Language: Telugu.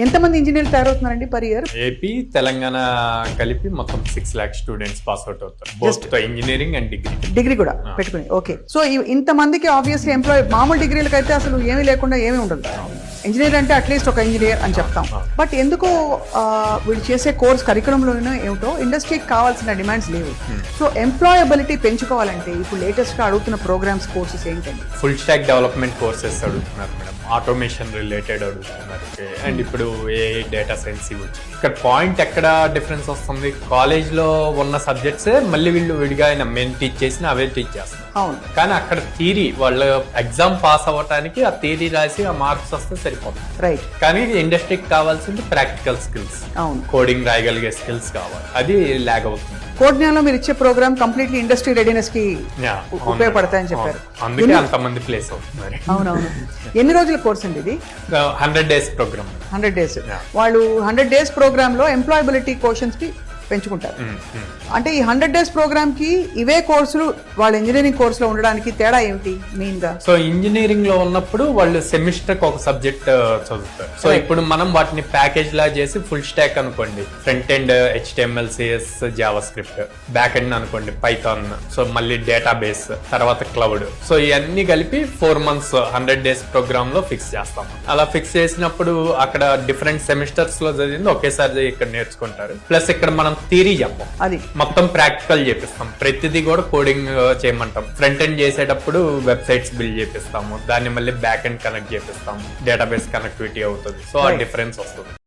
ఎంతమంది ఇంజనీర్లు తయారవుతున్నారండి పర్ ఇయర్? ఏపీ తెలంగాణ కలిపి మొత్తం 6 lakh స్టూడెంట్స్ పాస్ అవుట్ అవుతారు, బోత్ ఇంజనీరింగ్ అండ్ డిగ్రీ కూడా పెట్టుకుని. ఓకే, సో ఇంత మందికి ఆబ్వియస్లీ ఎంప్లాయ్, మామూలు డిగ్రీలకు అయితే అసలు ఏమీ లేకుండా ఏమీ ఉండదు. ఇంజనీర్ అంటే అట్లీస్ట్ ఒక ఇంజనీర్ అని చెప్తాం. బట్ ఎందుకో వీళ్ళు చేసే కోర్స్ కరికులంలోనే ఏమిటో ఇండస్ట్రీకి కావాల్సిన డిమాండ్స్ లేవు. సో ఎంప్లాయబిలిటీ పెంచుకోవాలంటే ఇప్పుడు లేటెస్ట్ గా అడుగుతున్న ప్రోగ్రామ్స్, కోర్సెస్ ఏంటండి? ఫుల్ స్టాక్ డెవలప్మెంట్ కోర్సెస్ అడుగుతున్నారు మేడం, ఆటోమేషన్ రిలేటెడ్ అడుగుతున్నారు, అండ్ ఇప్పుడు ఏ డేటా సైన్స్ ఇవ్వచ్చు. ఇక్కడ పాయింట్ ఎక్కడ డిఫరెన్స్ వస్తుంది, కాలేజ్ లో ఉన్న సబ్జెక్ట్స్ మళ్ళీ వీళ్ళు విడిగా మేము టీచ్ చేసిన అవే టీచ్ చేస్తున్నారు. కానీ అక్కడ థియరీ, వాళ్ళు ఎగ్జామ్ పాస్ అవ్వడానికి ఆ థియరీ రాసి ఆ మార్క్స్ వస్తే సరిపోతుంది. రైట్. కానీ ఇండస్ట్రీకి కావాల్సింది ప్రాక్టికల్ స్కిల్స్, కోడింగ్ రాయగలిగే స్కిల్స్ కావాలి, అది ల్యాగ్ అవుతుంది. కోడ్న్యాలో మీరు ఇచ్చే ప్రోగ్రామ్ కంప్లీట్లీ ఇండస్ట్రీ రెడీనెస్ కి ఉపయోగపడతాయని చెప్పారు. అందుకే అంతమంది ప్లేస్ అవుతున్నారు. అవునవును. ఎన్ని రోజుల కోర్స్ అండి ఇది? 100 days ప్రోగ్రామ్. 100 days. వాళ్ళు 100 days ప్రోగ్రామ్ లో ఎంప్లాయబిలిటీ క్వశ్చన్స్ కి పెంచుకుంటారు. అంటే ఈ 100 days ప్రోగ్రామ్ కి ఇవే కోర్సులు వాళ్ళ ఇంజనీరింగ్ కోర్సులో ఉండడానికి తేడా ఏమిటి మెయిన్ గా? సో ఇంజనీరింగ్ లో ఉన్నప్పుడు వాళ్ళు సెమిస్టర్ కి ఒక సబ్జెక్ట్ చదువుతారు. సో ఇప్పుడు మనం వాటిని ప్యాకేజ్ లా చేసి ఫుల్ స్టాక్ అనుకోండి, front end HTML, CS, Java script, back end అనుకోండి పైథాన్, సో మళ్ళీ డేటాబేస్, తర్వాత క్లౌడ్, సో ఇవన్నీ కలిపి 4 months 100 days ప్రోగ్రామ్ లో ఫిక్స్ చేస్తాం. అలా ఫిక్స్ చేసినప్పుడు అక్కడ డిఫరెంట్ సెమిస్టర్స్ లో చదివింది ఒకేసారి ఇక్కడ నేర్చుకుంటారు. ప్లస్ ఇక్కడ మనం థియరీ చెప్పాం, అది మొత్తం ప్రాక్టికల్ చేపిస్తాం. ప్రతిదీ కూడా కోడింగ్ చేయమంటాం. ఫ్రంట్ ఎండ్ చేసేటప్పుడు వెబ్సైట్స్ బిల్డ్ చేపిస్తాము, దాన్ని మళ్ళీ బ్యాక్ ఎండ్ కనెక్ట్ చేపిస్తాము, డేటాబేస్ కనెక్టివిటీ అవుతుంది. సో ఆ డిఫరెన్స్ వస్తుంది.